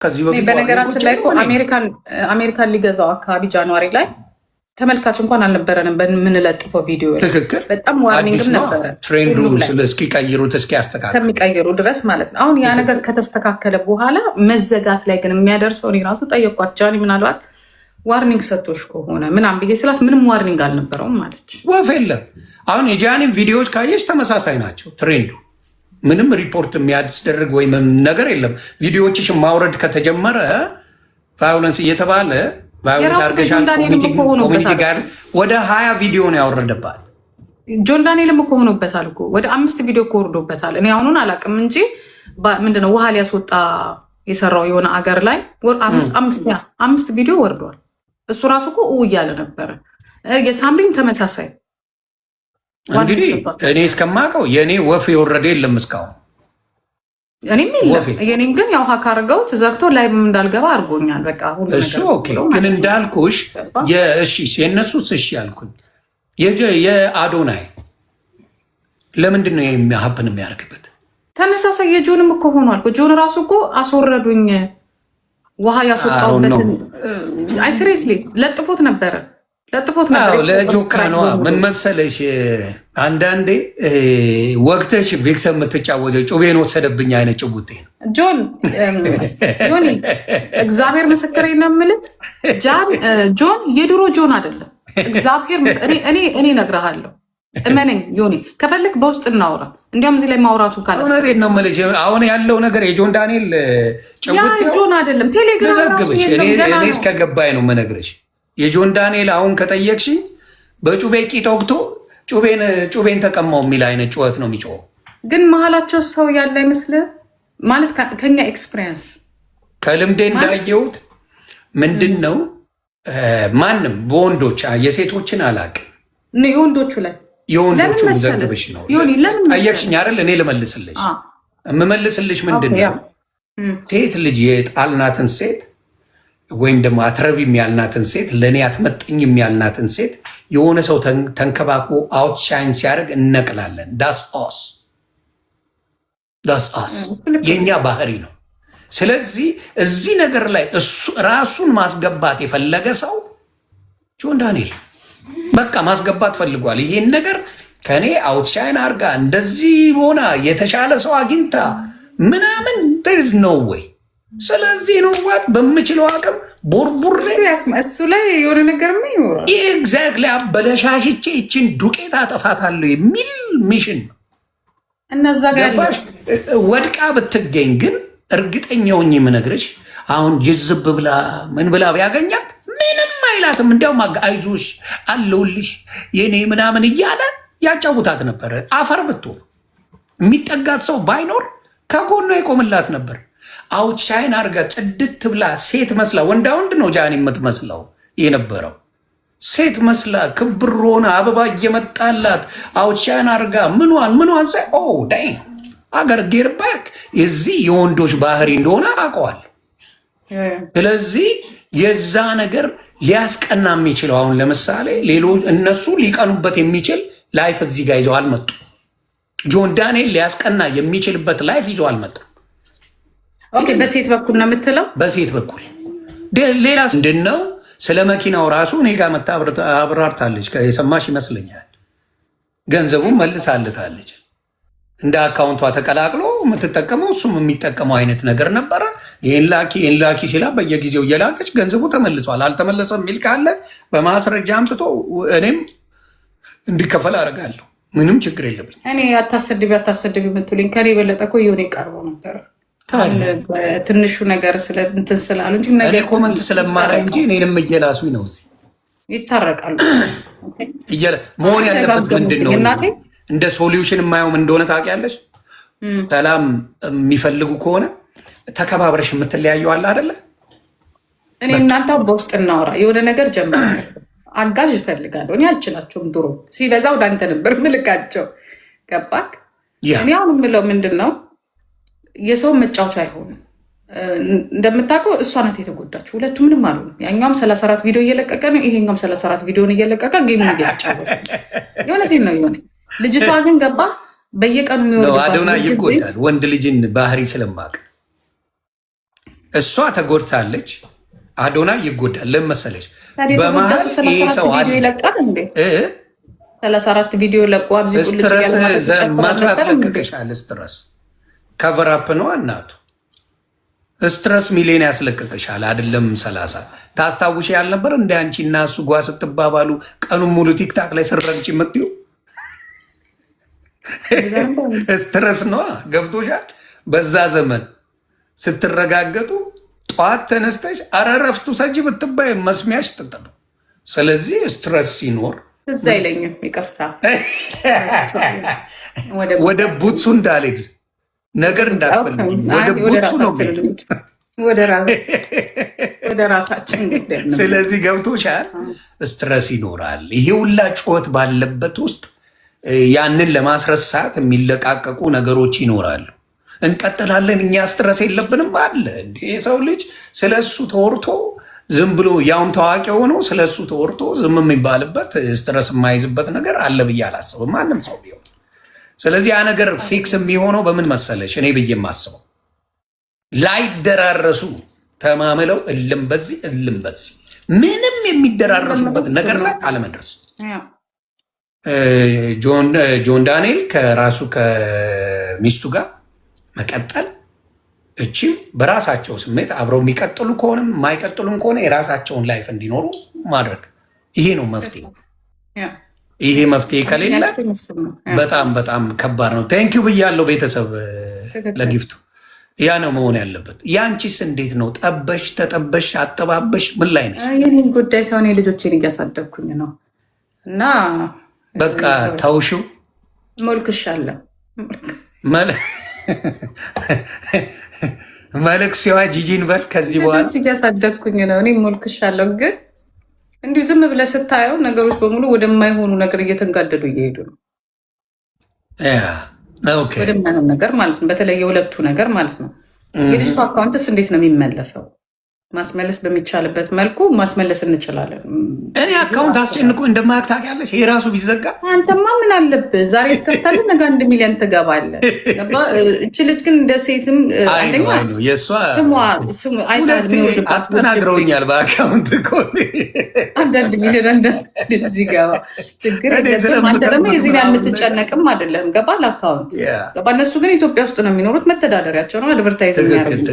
ከዚህ በፊት በነገራችን ላይ እኮ አሜሪካን ሊገዛው አካባቢ ጃንዋሪ ላይ ተመልካች እንኳን አልነበረንም በምንለጥፈው ቪዲዮ። ትክክል። በጣም ዋርኒንግም ነበረ ትሬንዱ እስኪቀይሩት እስኪያስተካክሉ ድረስ ማለት ነው። አሁን ያ ነገር ከተስተካከለ በኋላ መዘጋት ላይ ግን የሚያደርሰው እኔ ራሱ ጠየኳት። ጃኒ ምናልባት ዋርኒንግ ሰጥቶሽ ከሆነ ምናምን ብዬ ስላት ምንም ዋርኒንግ አልነበረውም ማለች። ወፍ የለም። አሁን የጃኒም ቪዲዮዎች ካየሽ ተመሳሳይ ናቸው ትሬንዱ። ምንም ሪፖርት የሚያስደርግ ወይ ነገር የለም። ቪዲዮዎችሽን ማውረድ ከተጀመረ ቫዮለንስ እየተባለ ኮሚኒቲ ጋር ወደ 20 ቪዲዮ ነው ያወረደባል። ጆን ዳንኤልም እኮ ሆኖበታል እኮ ወደ 5 ቪዲዮ እኮ ወርዶበታል። እኔ አሁኑን አላውቅም እንጂ ምንድነው ውሃ ሊያስወጣ የሰራው የሆነ አገር ላይ 5 ቪዲዮ ወርዷል። እሱ ራሱ እኮ እያለ ነበረ። የሳምሪም ተመሳሳይ። እንግዲህ እኔ እስከማውቀው የእኔ ወፍ የወረደ የለም እስካሁን። እኔም የኔን ግን ያው ሀክ አድርገው ተዘግቶ ላይ እንዳልገባ አድርጎኛል። በቃ ሁሉ እሱ ኦኬ። ግን እንዳልኩሽ የእነሱስ እሺ ያልኩኝ የአዶናይ ለምንድን ነው ሀፕን የሚያደርግበት? ተመሳሳይ የጆንም እኮ ሆኗል። ጆን ራሱ እኮ አስወረዱኝ ውሃ ያስወጣውበትን አይ ሲሪየስሊ ለጥፎት ነበር። ለጆካ ነዋ። ምን መሰለሽ አንዳንዴ ወቅተሽ ቪክተር የምትጫወተው ጩቤን ወሰደብኝ አይነት ጭቡጤ ነው። ጆን እግዚአብሔር ምስክሬ ነው የምልህ ጆን የድሮ ጆን አይደለም። እግዚአብሔር እኔ እነግርሃለሁ፣ እመነኝ ዮኒ። ከፈልክ በውስጥ እናውራ። እንዲያውም እዚህ ላይ ማውራቱ ካለ ነው የምልሽ። አሁን ያለው ነገር የጆን ዳንኤል ጭቡጤ ጆን አይደለም። ቴሌግራም እኔ እስከገባኝ ነው የምነግርሽ። የጆን ዳንኤል አሁን ከጠየቅሽኝ በጩቤ ቂጥ ወግቶ ጩቤን ተቀማው የሚል አይነት ጩኸት ነው የሚጮኸው። ግን መሀላቸው ሰው ያለ አይመስልህ? ማለት ከኛ ኤክስፒሪየንስ ከልምዴ እንዳየሁት ምንድን ነው ማንም በወንዶች የሴቶችን አላውቅም። የወንዶቹ ላይ የወንዶቹ ዘግብሽ ነው ጠየቅሽኝ አይደል? እኔ ልመልስልሽ የምመልስልሽ ምንድን ነው ሴት ልጅ የጣልናትን ሴት ወይም ደግሞ አትረቢም ያልናትን ሴት ለእኔ አትመጥኝም ያልናትን ሴት የሆነ ሰው ተንከባክቦ አውትሻይን ሲያደርግ እነቅላለን። ዳስ አስ የእኛ ባህሪ ነው። ስለዚህ እዚህ ነገር ላይ ራሱን ማስገባት የፈለገ ሰው ጆን ዳንኤል በቃ ማስገባት ፈልጓል። ይሄን ነገር ከእኔ አውትሻይን አርጋ እንደዚህ ሆና የተሻለ ሰው አግኝታ ምናምን ርዝ ነው ወይ? ስለዚህ ነው ዋት በምችለው አቅም ቦርቡር እሱ ላይ የሆነ ነገር ይኖራል። ኤግዛክትሊ አበለሻሽቼ ይችን ዱቄት አጠፋታለሁ የሚል ሚሽን ነው። እነዛ ጋር ወድቃ ብትገኝ ግን እርግጠኛ ሆኜ የምነግርሽ አሁን ጅዝብ ብላ ምን ብላ ቢያገኛት ምንም አይላትም። እንዲያውም አይዞሽ አለሁልሽ የኔ ምናምን እያለ ያጫውታት ነበረ። አፈር ብትሆን የሚጠጋት ሰው ባይኖር ከጎኗ ይቆምላት ነበር። አውትሻይን አርጋ ጽድት ብላ ሴት መስላ ወንዳ ወንድ ነው ጃኒ የምትመስለው የነበረው ሴት መስላ ክብር ሆነ አበባ እየመጣላት አውትሻይን አርጋ ምኗን ሳይ ዳይ አገር ጌርባክ የዚህ የወንዶች ባህሪ እንደሆነ አውቀዋል። ስለዚህ የዛ ነገር ሊያስቀና የሚችለው አሁን ለምሳሌ ሌሎች እነሱ ሊቀኑበት የሚችል ላይፍ እዚህ ጋር ይዘው አልመጡ። ጆን ዳንኤል ሊያስቀና የሚችልበት ላይፍ ይዘው አልመጣም። ኦኬ፣ በሴት በኩል ነው የምትለው? በሴት በኩል ሌላ ምንድን ነው? ስለ መኪናው ራሱ እኔ ጋር መታ አብራርታለች። የሰማሽ ይመስለኛል። ገንዘቡን መልሳልታለች። እንደ አካውንቷ ተቀላቅሎ የምትጠቀመው እሱም የሚጠቀመው አይነት ነገር ነበረ። ይህን ላኪ ሲላ በየጊዜው እየላከች ገንዘቡ ተመልሷል። አልተመለሰም የሚል ካለ በማስረጃ አምጥቶ እኔም እንዲከፈል አደርጋለሁ። ምንም ችግር የለብኝ። እኔ አታሰድቢ የምትሉኝ ከኔ የበለጠ እኮ የሆነ ቀርቦ ነበረ ትንሹ ነገር እንትን ስላሉ እንጂ እኔ ኮመንት ስለማላይ እንጂ እኔንም እየላሱኝ ነው። እዚህ ይታረቃሉ። መሆን ያለበት ምንድን ነው? እንደ ሶሉሽን የማየውም እንደሆነ ታውቂያለሽ። ሰላም የሚፈልጉ ከሆነ ተከባብረሽ የምትለያየው አለ አይደለ? እኔ እናንተ በውስጥ እናወራ የሆነ ነገር ጀመረ። አጋዥ ይፈልጋለሁ። እኔ አልችላቸውም። ድሮ ሲበዛ ወደ አንተ ነበር ምልካቸው። ገባክ? እኔ አሁን የምለው ምንድን ነው የሰው መጫወቻ አይሆንም። እንደምታውቀው እሷ ናት የተጎዳችው። ሁለቱ ምንም አሉ። ያኛውም 34 ቪዲዮ እየለቀቀ ነው፣ ይሄኛውም 34 ቪዲዮን እየለቀቀ ጌሙን እየተጫወተ የእውነቴን ነው የሆነ ልጅቷ ግን ገባ በየቀኑ የሚወርድባት አዶና ይጎዳል። ወንድ ልጅን ባህሪ ስለማቅ እሷ ተጎድታለች፣ አዶና ይጎዳል። ለምን መሰለሽ? በመሀል ይሄ ሰው አለ 34 ቪዲዮ ለቆ አብዚ ቁልጭ ማቱ ያስለቅቅሻል። ስትረስ ከቨራፕ ነው እናቱ። ስትረስ ሚሊዮን ያስለቅቅሻል። አይደለም 30 ታስታውሽ ያልነበር እንደ አንቺ እና እሱ ጓ ስትባባሉ ቀኑን ሙሉ ቲክታክ ላይ ስረግጭ የምትዩ ስትረስ ነዋ። ገብቶሻል? በዛ ዘመን ስትረጋገጡ ጠዋት ተነስተሽ አረረፍቱ ሰጅ ብትባይ መስሚያሽ ጥጥ ነው። ስለዚህ ስትረስ ሲኖር እዛ አይለኝም። ይቅርታ ወደ ቡትሱ እንዳልሄድ ነገር እንዳትፈልግ ወደ ቡትሱ ነው ወደ ራሳችን። ስለዚህ ገብቶሻል? ስትረስ ይኖራል። ይሄ ሁላ ጩኸት ባለበት ውስጥ ያንን ለማስረሳት የሚለቃቀቁ ነገሮች ይኖራሉ። እንቀጥላለን። እኛ ስትረስ የለብንም አለ እንደ የሰው ልጅ ስለሱ ተወርቶ ዝም ብሎ ያውም ታዋቂ ሆኖ ስለሱ ተወርቶ ዝም የሚባልበት ስትረስ የማይዝበት ነገር አለ ብዬ አላስብም፣ ማንም ሰው ቢሆን። ስለዚህ ያ ነገር ፊክስ የሚሆነው በምን መሰለሽ? እኔ ብዬ የማስበው ላይደራረሱ ተማምለው እልም በዚህ እልም በዚህ ምንም የሚደራረሱበት ነገር ላይ አለመድረስ። ጆን ዳንኤል ከራሱ ከሚስቱ ጋር መቀጠል፣ እቺም በራሳቸው ስሜት አብረው የሚቀጥሉ ከሆነም የማይቀጥሉም ከሆነ የራሳቸውን ላይፍ እንዲኖሩ ማድረግ፣ ይሄ ነው መፍትሄ። ይሄ መፍትሄ ከሌለ በጣም በጣም ከባድ ነው። ቴንኪው ብያለው ቤተሰብ ለጊፍቱ። ያ ነው መሆን ያለበት። ያንቺስ እንዴት ነው? ጠበሽ ተጠበሽ አጠባበሽ ምን ላይ ነሽ? ይህን ጉዳይ ሰሆን ልጆችን እያሳደግኩኝ ነው እና በቃ ተውሽው። ሞልክሻለሁ መልክ ሲዋ ጂጂን በል ከዚህ በኋላ እያሳደግኩኝ ነው። እኔ ሞልክሻለሁ፣ ግን እንዲሁ ዝም ብለህ ስታየው ነገሮች በሙሉ ወደማይሆኑ ነገር እየተንጋደዱ እየሄዱ ነው። ወደማይሆን ነገር ማለት ነው። በተለይ የሁለቱ ነገር ማለት ነው። የልጅቱ አካውንትስ እንዴት ነው የሚመለሰው? ማስመለስ በሚቻልበት መልኩ ማስመለስ እንችላለን። እኔ አካውንት አስጨንቆ እንደማያውቅ ታውቂያለሽ። ይሄ ራሱ ቢዘጋ አንተማ ምን አለብህ? ዛሬ ትከፍታለህ፣ ነገ 1 ሚሊዮን ትገባለህ። እች ልጅ ግን እንደ ሴትም አንደኛ ስሙ አጠናግረውኛል። በአካውንት አንዳንድ ሚሊዮን እዚህ ገባ ችግር የለብም። አንተ ደግሞ የዚህ ላይ የምትጨነቅም አይደለም። ገባ ለአካውንት ገባ። እነሱ ግን ኢትዮጵያ ውስጥ ነው የሚኖሩት። መተዳደሪያቸው ነው። አድቨርታይዚንግ ያደርጉት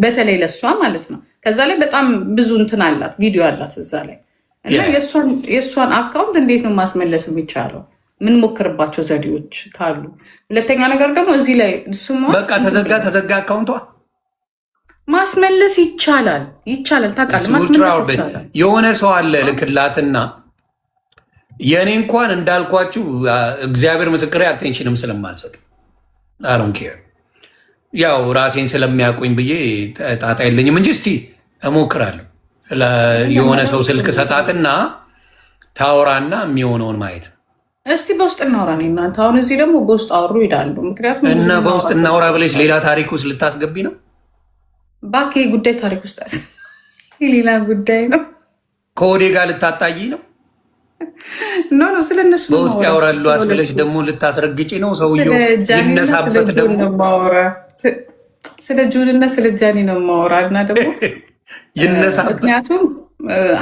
በተለይ ለእሷ ማለት ነው። ከዛ ላይ በጣም ብዙ እንትን አላት፣ ቪዲዮ አላት እዛ ላይ እና የእሷን አካውንት እንዴት ነው ማስመለስ የሚቻለው? ምን ሞክርባቸው ዘዴዎች ካሉ። ሁለተኛ ነገር ደግሞ እዚህ ላይ ስሟ በቃ ተዘጋ አካውንቷ ማስመለስ ይቻላል። ታውቃለህ፣ ማስመለስ ይቻላል። የሆነ ሰው አለ ልክላትና የእኔ እንኳን እንዳልኳችሁ እግዚአብሔር ምስክሬ አቴንሽንም ስለማልሰጥ አሮን ኬር ያው ራሴን ስለሚያውቁኝ ብዬ ጣጣ የለኝም እንጂ እስቲ እሞክራለሁ። የሆነ ሰው ስልክ ሰጣትና ታወራና የሚሆነውን ማየት ነው። እስቲ በውስጥ እናውራ ነው እናንተ። አሁን እዚህ ደግሞ በውስጥ አወሩ ይላሉ። ምክንያቱም እና በውስጥ እናውራ ብለሽ ሌላ ታሪክ ውስጥ ልታስገቢ ነው። ባኬ ጉዳይ ታሪክ ውስጥ ሌላ ጉዳይ ነው። ከወዴ ጋር ልታጣይ ነው። ኖ ስለነሱ በውስጥ ያወራሉ አስብለሽ ደግሞ ልታስረግጪ ነው። ሰውየው ይነሳበት ደግሞ ስለ ጁንና ስለ ጃኒ ነው ማወራ እና ደግሞ ይነሳበት። ምክንያቱም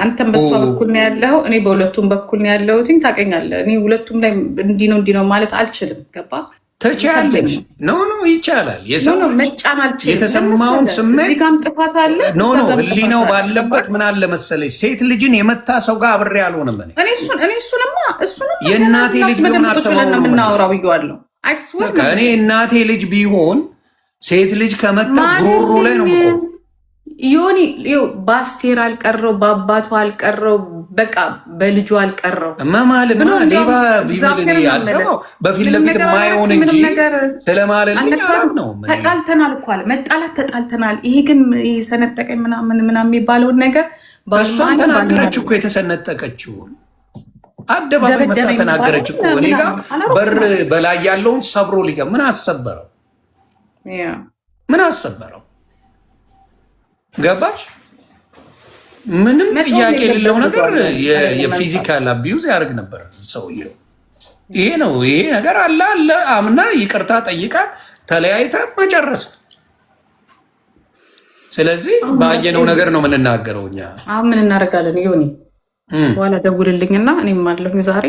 አንተም በሷ በኩል ነው ያለው፣ እኔ በሁለቱም በኩል ነው ያለሁት። ታውቀኛለህ፣ እኔ ሁለቱም ላይ እንዲህ ነው ማለት አልችልም። ገባ? ተቻለሽ ኖ ይቻላል። የሰው መጫን አልችልም። የተሰማውን ስሜት እዚህ ጋርም ጥፋት አለ። ኖ ህሊናው ባለበት ምን አለ መሰለሽ፣ ሴት ልጅን የመታ ሰው ጋር አብሬ አልሆንም። እሱንማ የእናቴ ልጅ ቢሆን አልሰማሁም ነው የምናወራው ብዬዋለሁ። እኔ እናቴ ልጅ ቢሆን ሴት ልጅ ከመታ ጉሮሮ ላይ ነው የምቆመው። ዮኒ በአስቴር አልቀረው፣ በአባቱ አልቀረው፣ በቃ በልጁ አልቀረው መማልማ ሌባ ቢብል ያልሰማው በፊት ለፊት ማይሆን እንጂ ስለማለልኝ አላም ነው። ተጣልተናል እኮ አለ። መጣላት ተጣልተናል። ይሄ ግን ሰነጠቀኝ ምናምን የሚባለውን ነገር እሷም ተናገረች እኮ የተሰነጠቀችውን አደባባይ መጣ ተናገረች እኮ። እኔ ጋር በር በላይ ያለውን ሰብሮ ሊገ ምን አሰበረው? ምን አሰበረው? ገባሽ? ምንም ጥያቄ የሌለው ነገር የፊዚካል አቢዩዝ ያደርግ ነበር ሰውየው። ይሄ ነው ይሄ ነገር አለ አምና ይቅርታ ጠይቃ ተለያይተ መጨረስ። ስለዚህ ባየነው ነገር ነው የምንናገረው እኛ። አሁን ምን እናደርጋለን? ዮኒ በኋላ ደውልልኝና እኔም አለሁኝ ዛሬ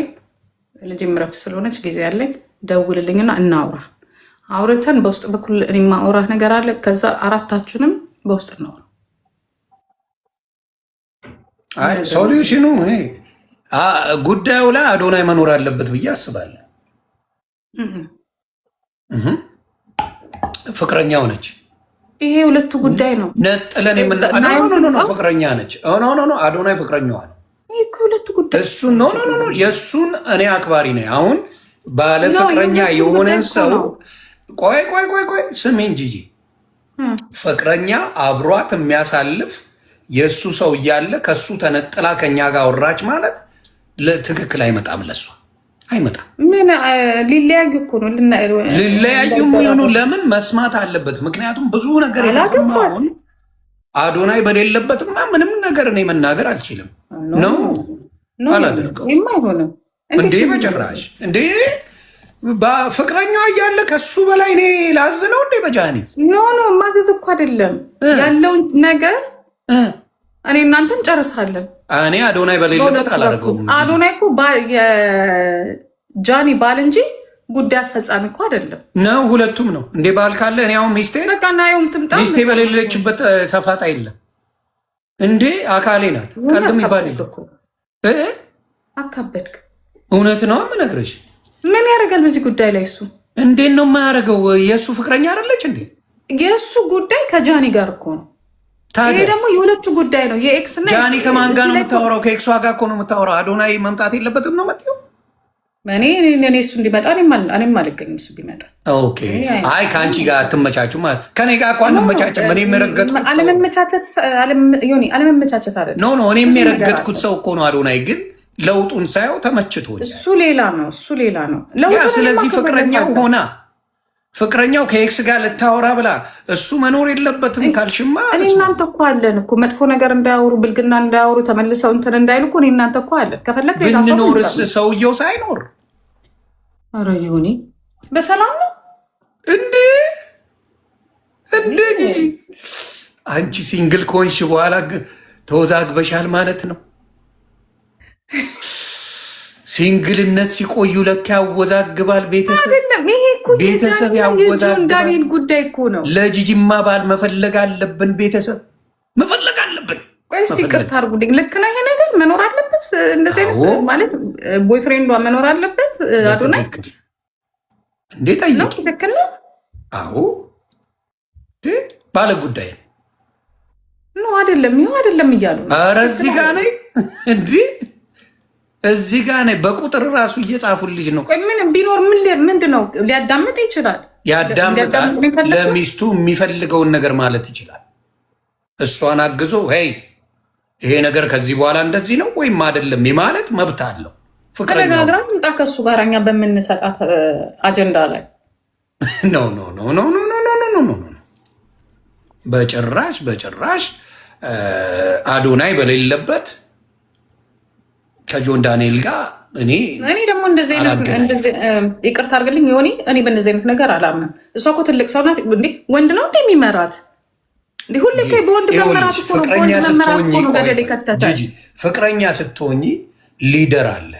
ልጅም እረፍት ስለሆነች ጊዜ ያለኝ ደውልልኝና እናውራ። አውርተን በውስጥ በኩል እኔ ማውራ ነገር አለ። ከዛ አራታችንም በውስጥ እናውራ። አይ ሶሉሽኑ ጉዳዩ ላይ አዶናይ መኖር አለበት ብዬ አስባለሁ። ፍቅረኛው ነች። ይሄ ሁለቱ ጉዳይ ነው። ነጥለን ፍቅረኛ ነች። አዶናይ ፍቅረኛዋ ነው። ሁለቱ ጉዳይ እሱን ነው የእሱን እኔ አክባሪ ነኝ። አሁን ባለ ፍቅረኛ የሆነን ሰው ቆይ ስሚኝ ጂጂ፣ ፍቅረኛ አብሯት የሚያሳልፍ የእሱ ሰው እያለ ከሱ ተነጥላ ከኛ ጋር ወራች ማለት ትክክል አይመጣም። ለሱ አይመጣም። ምን ሊለያዩ እኮ ነው። ሊለያዩ የሚሆኑ ለምን መስማት አለበት? ምክንያቱም ብዙ ነገር የተሰማውን አዶናይ በሌለበትማ ምንም ነገር እኔ መናገር አልችልም። ነው አላደርገው እንዴ በጭራሽ እንዴ። ፍቅረኛዋ እያለ ከሱ በላይ እኔ ላዝ ነው እንዴ? በጃኒ ኖ ማዘዝ እኮ አይደለም ያለውን ነገር እኔ እናንተም ጨርሳለን። እኔ አዶናይ በሌለበት አላደርገውም። አዶናይ እኮ ጃኒ ባል እንጂ ጉዳይ አስፈጻሚ እኮ አይደለም። ነው ሁለቱም ነው እንዴ? ባል ካለ እኔ አሁን ሚስቴ በሌለችበት ተፋታ የለም እንዴ? አካሌ ናት። ቀልድም ይባል አካበድክ። እውነት ነው የምነግርሽ። ምን ያደርጋል በዚህ ጉዳይ ላይ? እሱ እንዴት ነው የማያደርገው? የእሱ ፍቅረኛ አይደለች እንዴ? የእሱ ጉዳይ ከጃኒ ጋር እኮ ነው። ይሄ ደግሞ የሁለቱ ጉዳይ ነው። የኤክስ እና ጃኒ ከማን ጋር ነው የምታወራው? ከኤክሷ ጋር እኮ ነው የምታወራው። አዶናይ መምጣት የለበትም ነው መጥተው እኔ እሱ እንዲመጣ እኔም አልገኝም። እሱ ቢመጣ ኦኬ። አይ ከአንቺ ጋር አትመቻቹም ማለት ከኔ ጋር እኮ አንመቻችም። እኔ የረገጥኩት አለመመቻቸት አይደለም። ኖ እኔ የረገጥኩት ሰው እኮ ነው አዶናይ። ግን ለውጡን ሳየው ተመችቶኛል። እሱ ሌላ ነው። ስለዚህ ፍቅረኛው ከኤክስ ጋር ልታወራ ብላ እሱ መኖር የለበትም ካልሽማ፣ እኔ እናንተ እኮ አለን እኮ መጥፎ ነገር እንዳያወሩ ብልግና እንዳያወሩ ተመልሰው እንትን እንዳይሉ እኮ እኔ እናንተ እኮ አለን። ከፈለግ ብንኖርስ ሰውየው ሳይኖር ኧረ ይሁኒ በሰላም ነው እንዴ? አንቺ ሲንግል ከሆንሽ በኋላ ተወዛግበሻል ማለት ነው። ሲንግልነት ሲቆዩ ለካ ያወዛግባል። ቤተሰብ ያወዛግባል። ጉዳይ እኮ ነው። ለጂጂማ ባል መፈለግ አለብን። ቤተሰብ መፈለግ አለብን። እስቲ ይቅርታ አድርጉልኝ። ልክ ነው ይሄ ነገር መኖር አለበት። እንደዚህ አይነት ማለት ቦይፍሬንዷ መኖር አለበት። አዶናይ እንዴ ጠይቂ። ትክክል ነው። አዎ ባለ ጉዳይ ነው አይደለም? ይኸው አይደለም እያሉ ኧረ እዚህ ጋር ነኝ እንዲህ እዚህ ጋር ነኝ። በቁጥር ራሱ እየጻፉልሽ ነው። ምን ቢኖር ምንድን ነው ሊያዳምጥ ይችላል። ያዳምጣል። ለሚስቱ የሚፈልገውን ነገር ማለት ይችላል። እሷን አግዞ ሄይ ይሄ ነገር ከዚህ በኋላ እንደዚህ ነው ወይም አይደለም ማለት መብት አለው። ተነጋግራ ምጣ ከሱ ጋር እኛ በምንሰጣት አጀንዳ ላይ ኖ በጭራሽ አዶናይ በሌለበት ከጆን ዳንኤል ጋር እኔ ደግሞ እንደዚህ ይቅርታ አድርግልኝ ዮኒ፣ እኔ በእንደዚህ አይነት ነገር አላምንም። እሷ እኮ ትልቅ ሰው ናት። እንዴ ወንድ ነው እንደ የሚመራት እንዴ? ሁሌ በወንድ መመራት እኮ ነው። በወንድ መመራት እኮ ነው ገደል የከተተ። ፍቅረኛ ስትሆኚ ሊደር አለ።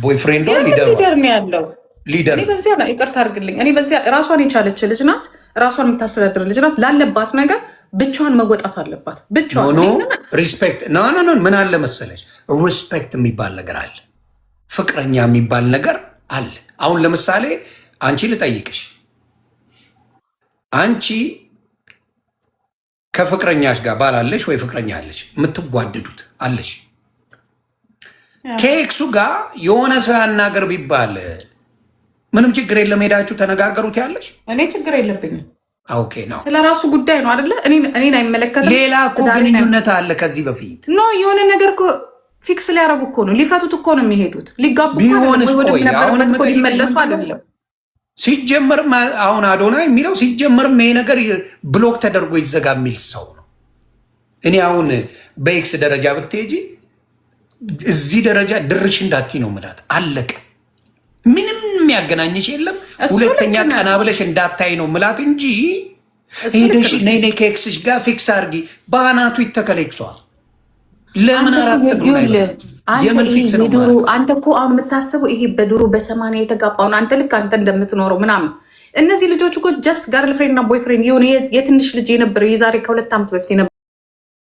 ቦይፍሬንዶ ሊደር ነው ያለው። ሊደር በዚያ ነው። ይቅርታ አድርግልኝ። እኔ በዚያ ራሷን የቻለች ልጅ ናት። ራሷን የምታስተዳድር ልጅ ናት። ላለባት ነገር ብቻዋን መወጣት አለባት። ብቻዋን ሪስፔክት ኖ ምን አለ መሰለች፣ ሪስፔክት የሚባል ነገር አለ። ፍቅረኛ የሚባል ነገር አለ። አሁን ለምሳሌ አንቺ ልጠይቅሽ፣ አንቺ ከፍቅረኛሽ ጋር ባላለሽ ወይ ፍቅረኛ አለሽ፣ የምትጓደዱት አለሽ። ከኤክሱ ጋር የሆነ ሰው ያናገር ቢባል ምንም ችግር የለም፣ ሄዳችሁ ተነጋገሩት ያለሽ። እኔ ችግር የለብኝም። ኦኬ ነው። ስለ ራሱ ጉዳይ ነው አይደለ? እኔን አይመለከትም። ሌላ እኮ ግንኙነት አለ ከዚህ በፊት ኖ የሆነ ነገር እኮ ፊክስ ሊያደርጉ እኮ ነው፣ ሊፈቱት እኮ ነው የሚሄዱት። ሊጋቡ ሊመለሱ አይደለም። ሲጀመርም አሁን አዶናይ የሚለው ሲጀመርም ይሄ ነገር ብሎክ ተደርጎ ይዘጋ የሚል ሰው ነው። እኔ አሁን በኤክስ ደረጃ ብትሄጂ እዚህ ደረጃ ድርሽ እንዳቲ ነው ምላት። አለቀ። ምንም የሚያገናኝሽ የለም። ሁለተኛ ቀና ብለሽ እንዳታይ ነው ምላት እንጂ ሄደሽ ነይ ከኤክስሽ ጋር ፊክስ አድርጊ። በአናቱ ይተከለክሷል። ለምን አራት የምን ፊክስ ነው? አንተ እኮ አሁን የምታስበው ይሄ በድሮ በ80 የተጋባውን አንተ ልክ አንተ እንደምትኖረው ምናምን። እነዚህ ልጆች እኮ ጀስት ጋርል ፍሬንድ እና ቦይ ፍሬንድ የሆነ የትንሽ ልጅ የነበረው የዛሬ ከ2 ዓመት በፊት